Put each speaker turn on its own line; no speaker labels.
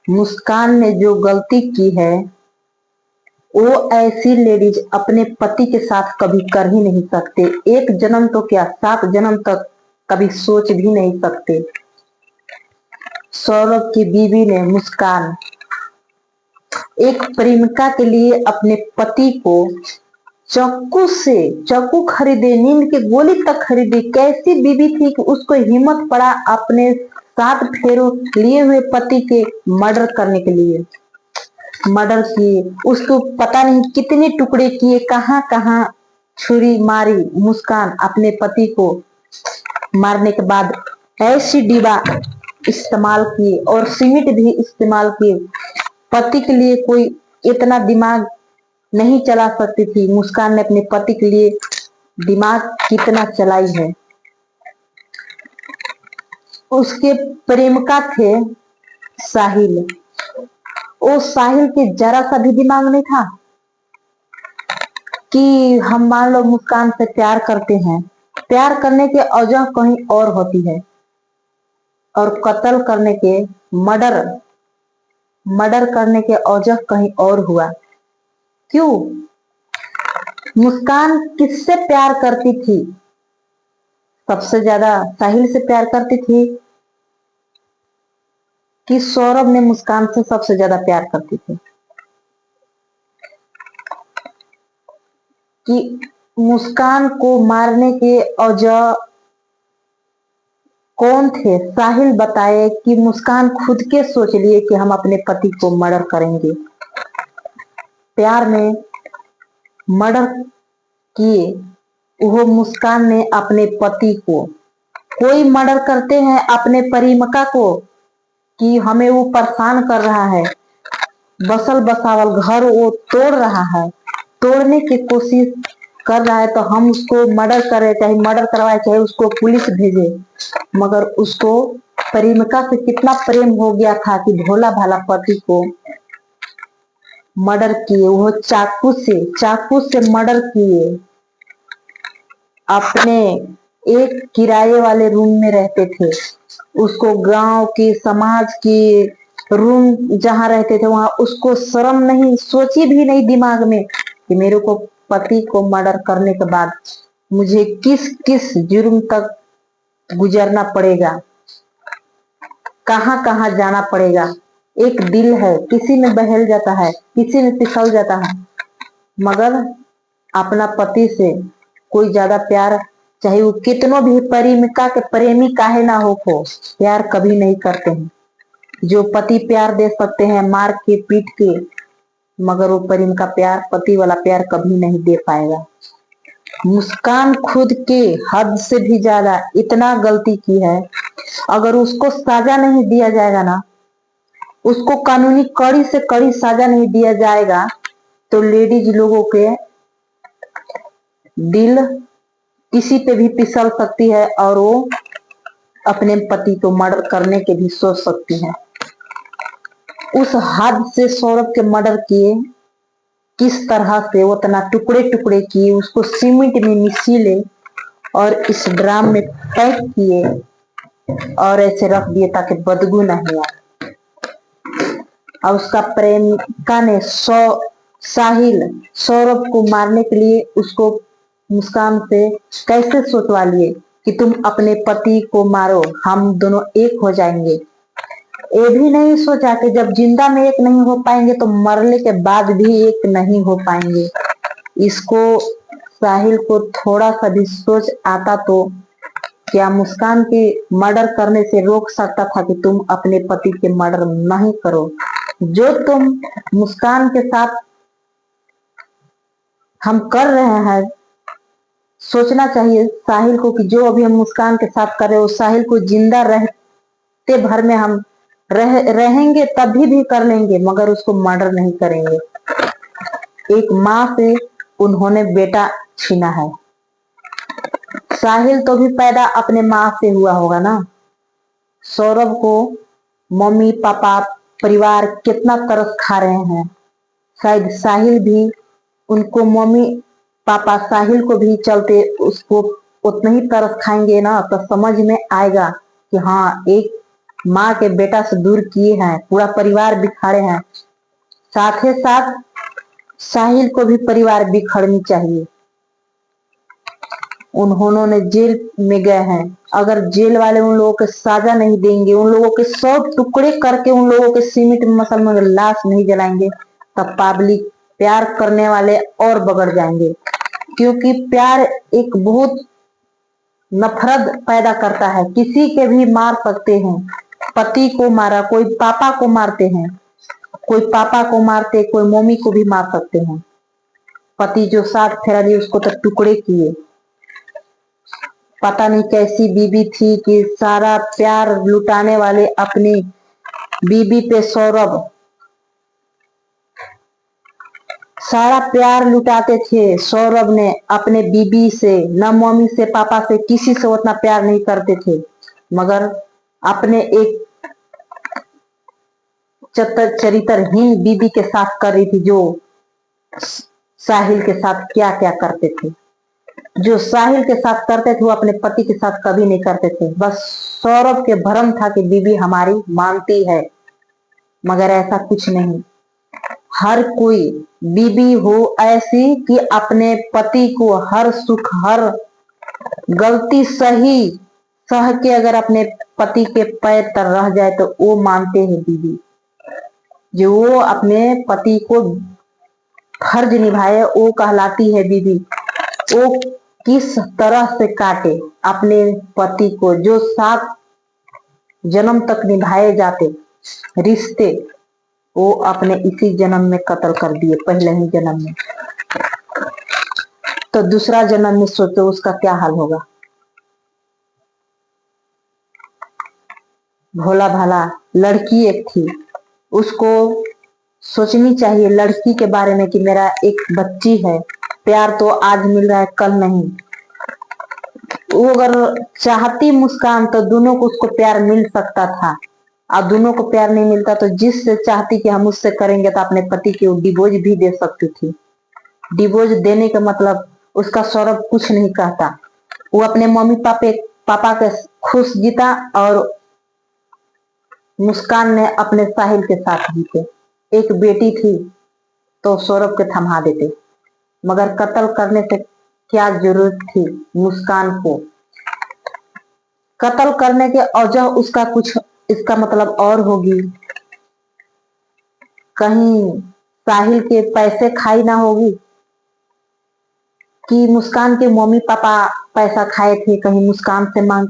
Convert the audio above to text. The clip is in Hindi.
मुस्कान ने जो गलती की है वो ऐसी लेडीज अपने पति के साथ कभी कर ही नहीं सकते। एक जन्म तो क्या, 7 जन्म तक कभी सोच भी नहीं सकते। सौरभ की बीवी ने, मुस्कान, एक प्रेमिका के लिए अपने पति को चाकू खरीदे, नींद की गोली तक खरीदी। कैसी बीवी थी कि उसको हिम्मत पड़ा अपने 7 फेरों लिए हुए पति के मर्डर करने के लिए। मर्डर किए, उसको पता नहीं कितने टुकड़े किए, कहां कहां छुरी मारी। मुस्कान अपने पति को मारने के बाद ऐसी डिब्बा इस्तेमाल किए और सीमेंट भी इस्तेमाल किए। पति के लिए कोई इतना दिमाग नहीं चला सकती थी, मुस्कान ने अपने पति के लिए दिमाग कितना चलाई है। उसके प्रेमिका थे साहिल। वो साहिल के जरा सा भी दिमाग नहीं था कि हम मान लो मुस्कान से प्यार करते हैं, प्यार करने के वजह कहीं और होती है और कत्ल करने के, मर्डर करने के वजह कहीं और हुआ। क्यों? मुस्कान किससे प्यार करती थी? सबसे ज्यादा साहिल से प्यार करती थी कि सौरभ ने मुस्कान से सबसे ज्यादा प्यार करती थी? कि मुस्कान को मारने के वजह कौन थे? साहिल बताए कि मुस्कान खुद के सोच लिए कि हम अपने पति को मर्डर करेंगे। प्यार में मर्डर किए वो मुस्कान ने अपने पति को। कोई मर्डर करते हैं अपने प्रेमिका को कि हमें वो परेशान कर रहा है, बसल बसावल घर वो तोड़ रहा है, तोड़ने की कोशिश कर रहा है, तो हम उसको मर्डर करें, चाहे मर्डर करवाए, चाहे उसको पुलिस भेजे। मगर उसको प्रेमिका से कितना प्रेम हो गया था कि भोला भाला पति को मर्डर किए। वो चाकू से मर्डर किए। अपने एक किराए वाले रूम में रहते थे, उसको गांव की, समाज की रूम जहां रहते थे वहां उसको शर्म नहीं, सोची भी नहीं दिमाग में कि मेरे को पति को मर्डर करने के बाद मुझे किस किस जुर्म तक गुजरना पड़ेगा, कहां कहां जाना पड़ेगा। एक दिल है, किसी में बहल जाता है, किसी में फिसल जाता है, मगर अपना पति से कोई ज्यादा प्यार, चाहे वो कितनों भी प्रेमिका के प्रेमी काहे ना हो, को प्यार कभी नहीं करते हैं। जो पति प्यार दे सकते हैं मार के पीट के, मगर वो प्रेमिका प्यार, पति वाला प्यार कभी नहीं दे पाएगा। मुस्कान खुद के हद से भी ज्यादा इतना गलती की है। अगर उसको सजा नहीं दिया जाएगा ना, उसको कानूनी कड़ी से कड़ी सजा नहीं दिया जाएगा, तो लेडीज लोगों के दिल किसी पे भी फिसल सकती है और वो अपने पति को मर्डर करने के भी सोच सकती है। उस हद से सौरभ के मर्डर किए, किस तरह से उतना टुकड़े टुकड़े किए, उसको सीमेंट में मिसीले और इस ड्राम में पैक किए और ऐसे रख दिए ताकि बदबू नहीं आए। और उसका प्रेमिका ने साहिल सौरभ को मारने के लिए उसको मुस्कान से कैसे सोचवा लिए कि तुम अपने पति को मारो, हम दोनों एक हो जाएंगे। ये भी नहीं सोचा कि जब जिंदा में एक नहीं हो पाएंगे तो मरने के बाद भी एक नहीं हो पाएंगे। इसको साहिल को थोड़ा सा भी सोच आता तो क्या मुस्कान के मर्डर करने से रोक सकता था कि तुम अपने पति के मर्डर नहीं करो। जो तुम मुस्कान के साथ हम कर रहे हैं, सोचना चाहिए साहिल को कि जो अभी हम मुस्कान के साथ कर रहे हो, साहिल को जिंदा रहते भर में हम रहेंगे तभी भी कर लेंगे, मगर उसको मर्डर नहीं करेंगे। एक माँ से उन्होंने बेटा छीना है। साहिल तो भी पैदा अपने माँ से हुआ होगा ना। सौरभ को मम्मी पापा परिवार कितना तरस खा रहे हैं, शायद साहिल भी उनको, मम्मी पापा साहिल को भी चलते उसको उतना ही तरस खाएंगे ना, तो समझ में आएगा कि हाँ, एक माँ के बेटा से दूर किए हैं, पूरा परिवार बिखारे हैं। साथ ही साथ साहिल को भी परिवार बिखरनी चाहिए। उन्होंने जेल में गए हैं, अगर जेल वाले उन लोगों के सजा नहीं देंगे, उन लोगों के 100 टुकड़े करके उन लोगों के सीमेंट मसल में लाश नहीं जलाएंगे, तब पब्लिक प्यार करने वाले और बगड़ जाएंगे। क्योंकि प्यार एक बहुत नफरत पैदा करता है। किसी के भी मार सकते हैं, पति को मारा, कोई पापा को मारते हैं, कोई पापा को मारते, कोई मम्मी को भी मार सकते हैं। पति जो साथ फेरा लिए उसको तो टुकड़े किए। पता नहीं कैसी बीबी थी कि सारा प्यार लुटाने वाले अपनी बीबी पे सौरभ सारा प्यार लुटाते थे। सौरभ ने अपने बीबी से, न मम्मी से, पापा से, किसी से उतना प्यार नहीं करते थे, मगर अपने एक चरित्रहीन बीबी के साथ कर रही थी, जो साहिल के साथ क्या क्या करते थे। जो साहिल के साथ करते थे वो अपने पति के साथ कभी नहीं करते थे। बस सौरभ के भ्रम था कि बीबी हमारी मानती है, मगर ऐसा कुछ नहीं। हर कोई बीबी हो ऐसी कि अपने पति को हर सुख, हर गलती सही सह के अगर अपने पति के पैर तर रह जाए तो वो मानते हैं बीबी। जो वो अपने पति को फर्ज निभाए वो कहलाती है बीबी। वो किस तरह से काटे अपने पति को, जो 7 जन्म तक निभाए जाते रिश्ते, वो अपने इसी जन्म में कत्ल कर दिए, पहले ही जन्म में। तो दूसरा जन्म में सोचो उसका क्या हाल होगा। भोला भाला लड़की एक थी, उसको सोचनी चाहिए लड़की के बारे में कि मेरा एक बच्ची है, प्यार तो आज मिल रहा है कल नहीं। वो अगर चाहती मुस्कान तो दोनों को उसको प्यार मिल सकता था। अब दोनों को प्यार नहीं मिलता तो जिससे चाहती कि हम उससे करेंगे तो अपने पति की डिवोर्स भी दे सकती थी। डिवोर्स देने का मतलब उसका सौरभ कुछ नहीं कहता। वो अपने मम्मी पापा के खुश जीता और मुस्कान ने अपने साहिल के साथ जीते। एक बेटी थी तो सौरभ के थमा देते, मगर कत्ल करने से क्या जरूरत थी मुस्कान को। कत्ल करने के वजह उसका कुछ, इसका मतलब और होगी। कहीं साहिल के पैसे खाई ना होगी, कि मुस्कान के मम्मी पापा पैसा खाए थे, कहीं मुस्कान से मांग